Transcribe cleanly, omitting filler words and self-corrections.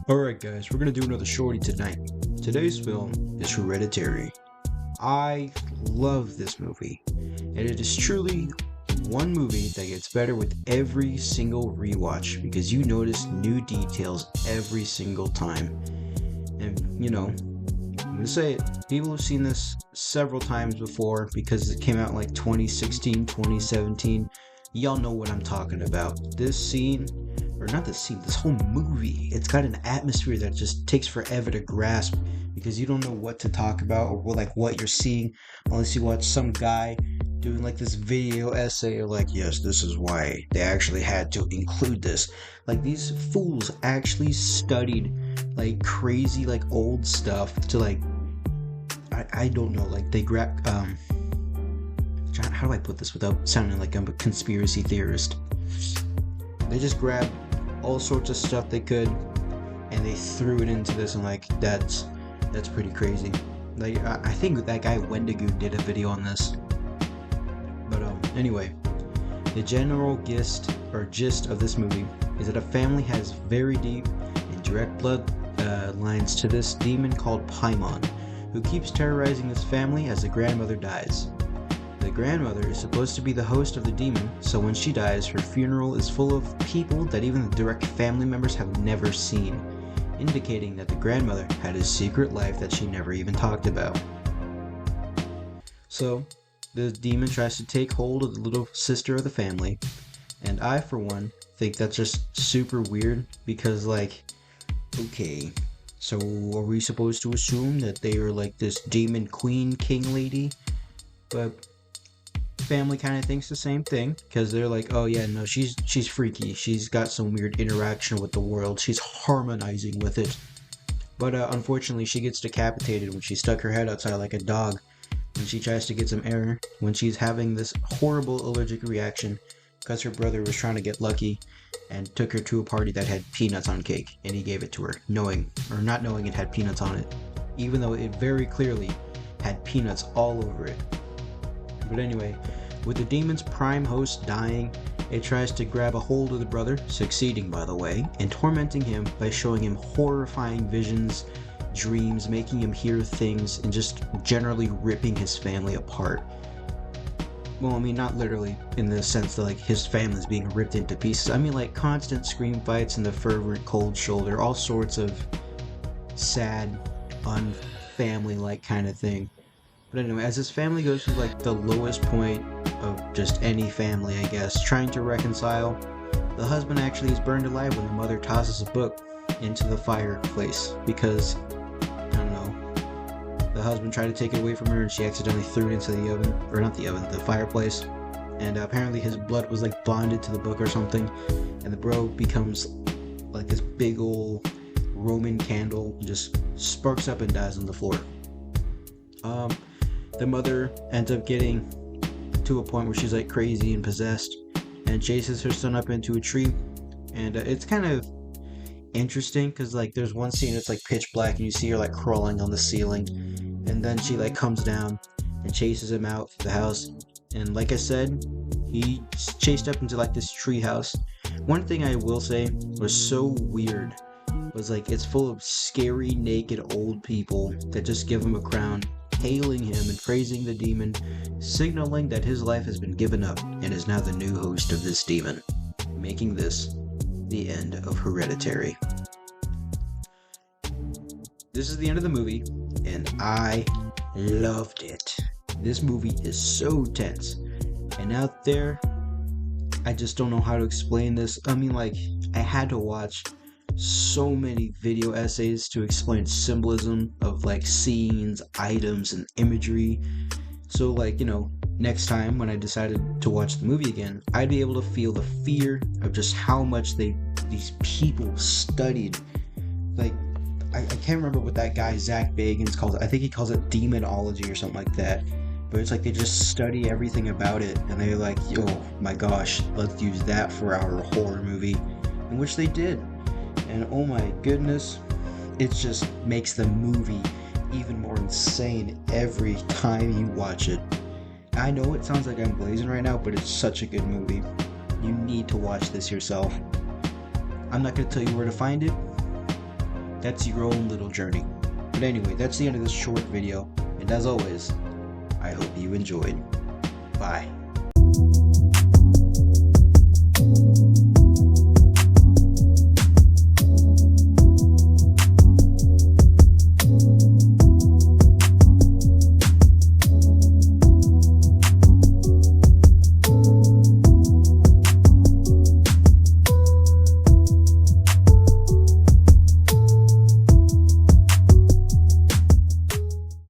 Alright guys, we're gonna do another shorty tonight. Today's film is Hereditary. I love this movie, and it is truly one movie that gets better with every single rewatch because you notice new details every single time. And I'm gonna say it, people have seen this several times before because it came out in like 2016, 2017. Y'all know what I'm talking about. This whole movie, it's got an atmosphere that just takes forever to grasp because you don't know what to talk about or like what you're seeing unless you watch some guy doing like this video essay of like, yes, this is why they actually had to include this. Like these fools actually studied like crazy like old stuff to like, I don't know, like they grab how do I put this without sounding like I'm a conspiracy theorist? They just grabbed all sorts of stuff they could and they threw it into this, and like that's pretty crazy. Like I think that guy Wendigo did a video on this. But anyway, the general gist of this movie is that a family has very deep and direct blood lines to this demon called Paimon, who keeps terrorizing this family as the grandmother dies. The grandmother is supposed to be the host of the demon, so when she dies, her funeral is full of people that even the direct family members have never seen, indicating that the grandmother had a secret life that she never even talked about. So, the demon tries to take hold of the little sister of the family, and I, for one, think that's just super weird because, like, okay, so are we supposed to assume that they are like this demon queen king lady? But family kind of thinks the same thing because they're like, oh yeah, no, she's freaky, she's got some weird interaction with the world, she's harmonizing with it. But unfortunately she gets decapitated when she stuck her head outside like a dog when she tries to get some air when she's having this horrible allergic reaction because her brother was trying to get lucky and took her to a party that had peanuts on cake, and he gave it to her knowing or not knowing it had peanuts on it, even though it very clearly had peanuts all over it. But anyway, with the demon's prime host dying, it tries to grab a hold of the brother, succeeding by the way, and tormenting him by showing him horrifying visions, dreams, making him hear things, and just generally ripping his family apart. Well, I mean, not literally in the sense that like his family's being ripped into pieces. I mean like constant scream fights and the fervent cold shoulder, all sorts of sad, unfamily-like kind of thing. But anyway, as his family goes through like the lowest point of just any family, I guess, trying to reconcile, the husband actually is burned alive when the mother tosses a book into the fireplace because, I don't know, the husband tried to take it away from her and she accidentally threw it into the oven, or not the oven, the fireplace. And apparently his blood was like bonded to the book or something, and the bro becomes like this big old Roman candle, just sparks up and dies on the floor. The mother ends up getting to a point where she's like crazy and possessed and chases her son up into a tree, and it's kind of interesting because like there's one scene that's like pitch black and you see her like crawling on the ceiling, and then she like comes down and chases him out the house, and like I said, he chased up into like this tree house. One thing I will say was so weird was like it's full of scary naked old people that just give him a crown, hailing him and praising the demon, signaling that his life has been given up and is now the new host of this demon, making this the end of Hereditary. This is the end of the movie, and I loved it. This movie is so tense, and out there, I just don't know how to explain this. I mean, like, I had to watch so many video essays to explain symbolism of like scenes, items, and imagery. So like, next time when I decided to watch the movie again, I'd be able to feel the fear of just how much these people studied. Like, I can't remember what that guy Zach Bagans calls it. I think he calls it demonology or something like that. But it's like they just study everything about it, and they're like, oh my gosh, let's use that for our horror movie, in which they did. And oh my goodness, it just makes the movie even more insane every time you watch it. I know it sounds like I'm blazing right now, but it's such a good movie. You need to watch this yourself. I'm not going to tell you where to find it, That's your own little journey. But anyway, that's the end of this short video, and as always, I hope you enjoyed. Bye.